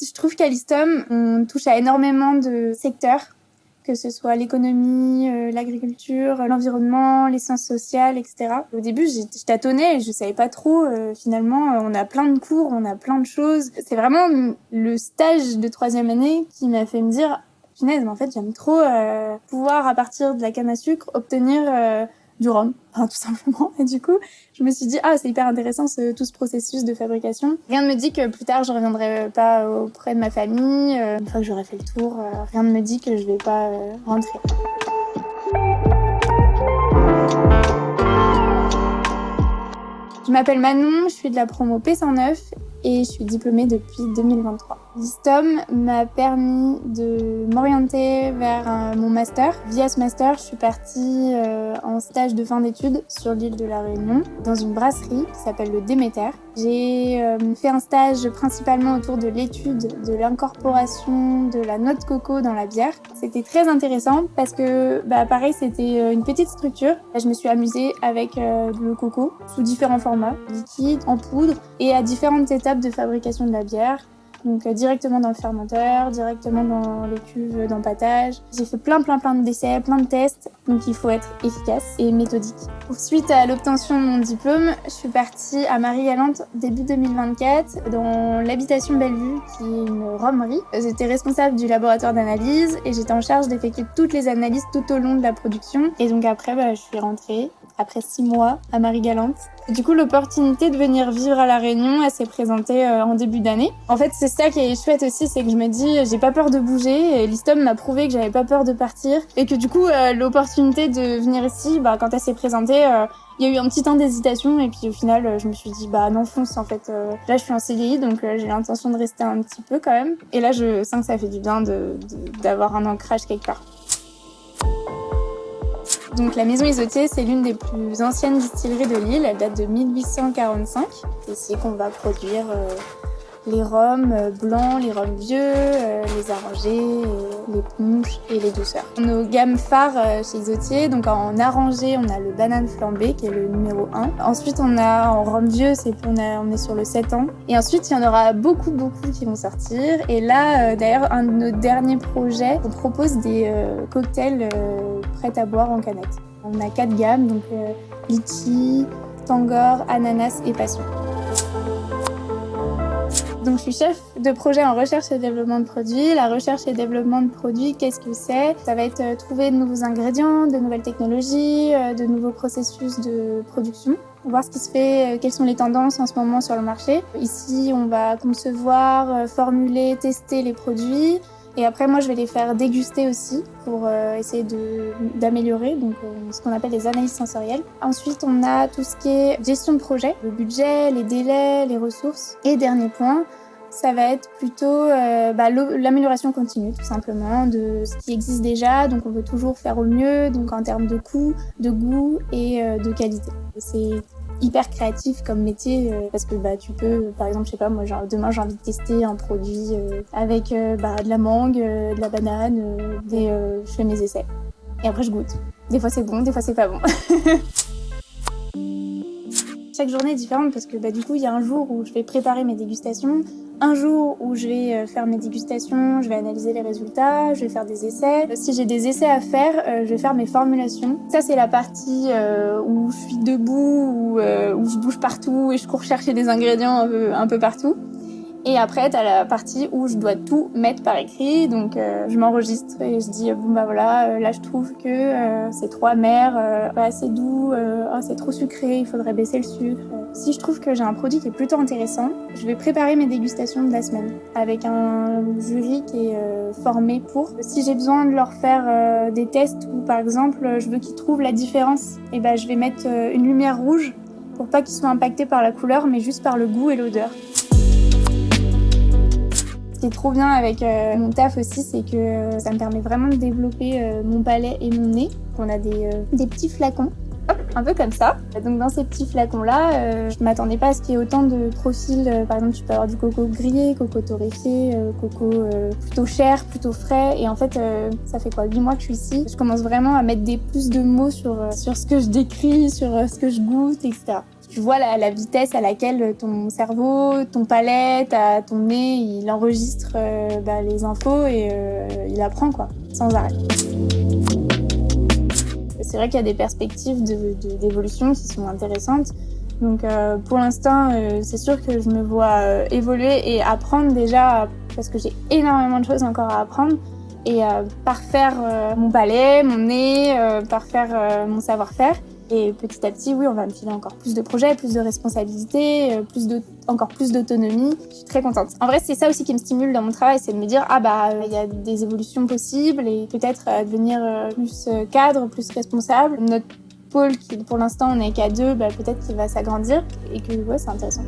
Je trouve qu'à l'ISTOM, on touche à énormément de secteurs, que ce soit l'économie, l'agriculture, l'environnement, les sciences sociales, etc. Au début, je tâtonnais et je savais pas trop. Finalement, on a plein de cours, on a plein de choses. C'est vraiment le stage de 3e année qui m'a fait me dire, punaise, mais en fait, j'aime trop pouvoir, à partir de la canne à sucre, obtenir du rhum, tout simplement. Et du coup, je me suis dit, c'est hyper intéressant tout ce processus de fabrication. Rien ne me dit que plus tard, je reviendrai pas auprès de ma famille. Une fois que j'aurai fait le tour, rien ne me dit que je vais pas rentrer. Je m'appelle Manon, je suis de la promo P109 et je suis diplômée depuis 2023. L'ISTOM m'a permis de m'orienter vers mon master. Via ce master, je suis partie en stage de fin d'études sur l'île de la Réunion, dans une brasserie qui s'appelle le Déméter. J'ai fait un stage principalement autour de l'étude de l'incorporation de la noix de coco dans la bière. C'était très intéressant parce que, pareil, c'était une petite structure. Je me suis amusée avec le coco sous différents formats, liquide, en poudre, et à différentes étapes de fabrication de la bière. Donc directement dans le fermenteur, directement dans les cuves d'empâtage. J'ai fait plein d'essais, plein de tests, donc il faut être efficace et méthodique. Suite à l'obtention de mon diplôme, je suis partie à Marie-Galante début 2024 dans l'habitation Bellevue, qui est une rhumerie. J'étais responsable du laboratoire d'analyse et j'étais en charge d'effectuer toutes les analyses tout au long de la production. Et donc après, je suis rentrée après 6 mois à Marie-Galante. Du coup, l'opportunité de venir vivre à La Réunion, elle s'est présentée en début d'année. En fait, c'est ça qui est chouette aussi, c'est que je me dis, j'ai pas peur de bouger. Et l'ISTOM m'a prouvé que j'avais pas peur de partir. Et que du coup, l'opportunité de venir ici, quand elle s'est présentée, il y a eu un petit temps d'hésitation. Et puis au final, je me suis dit, non, fonce en fait. Là, je suis en CDI, donc j'ai l'intention de rester un petit peu quand même. Et là, je sens que ça fait du bien d'avoir un ancrage quelque part. Donc la maison Isotier, c'est l'une des plus anciennes distilleries de l'île. Elle date de 1845. C'est ici qu'on va produire les rhums blancs, les rhums vieux, les arrangés, les punchs et les douceurs. Nos gammes phares chez Isotier, donc en arrangé, on a le banane flambé qui est le numéro 1. Ensuite, on a en rhum vieux, on est sur le 7 ans. Et ensuite, il y en aura beaucoup qui vont sortir. Et là, d'ailleurs, un de nos derniers projets, on propose des cocktails prêts à boire en canette. On a 4 gammes, donc litchi, tangor, ananas et passion. Donc, je suis chef de projet en recherche et développement de produits. La recherche et développement de produits, qu'est-ce que c'est ? Ça va être trouver de nouveaux ingrédients, de nouvelles technologies, de nouveaux processus de production. Voir ce qui se fait, quelles sont les tendances en ce moment sur le marché. Ici, on va concevoir, formuler, tester les produits. Et après, moi, je vais les faire déguster aussi pour essayer d'améliorer, donc ce qu'on appelle les analyses sensorielles. Ensuite, on a tout ce qui est gestion de projet, le budget, les délais, les ressources. Et dernier point, ça va être plutôt l'amélioration continue, tout simplement, de ce qui existe déjà. Donc, on veut toujours faire au mieux, donc en termes de coût, de goût et de qualité. C'est hyper créatif comme métier parce que tu peux, par exemple, je sais pas, moi demain j'ai envie de tester un produit avec de la mangue, de la banane, je fais mes essais et après je goûte. Des fois c'est bon, des fois c'est pas bon. Chaque journée est différente parce que du coup il y a un jour où je vais préparer mes dégustations, un jour où je vais faire mes dégustations, je vais analyser les résultats, je vais faire des essais. Si j'ai des essais à faire, je vais faire mes formulations. Ça c'est la partie où je suis debout, où je bouge partout et je cours chercher des ingrédients un peu partout. Et après, t'as la partie où je dois tout mettre par écrit, donc je m'enregistre et je dis là je trouve que c'est trop amer, pas assez doux, c'est trop sucré, il faudrait baisser le sucre. Si je trouve que j'ai un produit qui est plutôt intéressant, je vais préparer mes dégustations de la semaine avec un jury qui est formé pour. Si j'ai besoin de leur faire des tests ou par exemple je veux qu'ils trouvent la différence, et je vais mettre une lumière rouge pour pas qu'ils soient impactés par la couleur mais juste par le goût et l'odeur. Ce qui est trop bien avec mon taf aussi, c'est que ça me permet vraiment de développer mon palais et mon nez. On a des petits flacons, un peu comme ça. Donc dans ces petits flacons-là, je m'attendais pas à ce qu'il y ait autant de profils. Par exemple, tu peux avoir du coco grillé, coco torréfié, coco plutôt cher, plutôt frais. Et en fait, ça fait 8 mois que je suis ici. Je commence vraiment à mettre plus de mots sur ce que je décris, sur ce que je goûte, etc. Tu vois la vitesse à laquelle ton cerveau, ton palais, ton nez, il enregistre les infos et il apprend quoi, sans arrêt. C'est vrai qu'il y a des perspectives d'évolution qui sont intéressantes. Donc pour l'instant, c'est sûr que je me vois évoluer et apprendre déjà, parce que j'ai énormément de choses encore à apprendre, et parfaire mon palais, mon nez, parfaire mon savoir-faire. Et petit à petit, oui, on va me filer encore plus de projets, plus de responsabilités, encore plus d'autonomie. Je suis très contente. En vrai, c'est ça aussi qui me stimule dans mon travail, c'est de me dire il y a des évolutions possibles et peut-être devenir plus cadre, plus responsable. Notre pôle, qui pour l'instant on n'est qu'à 2, peut-être qu'il va s'agrandir et que ouais, c'est intéressant.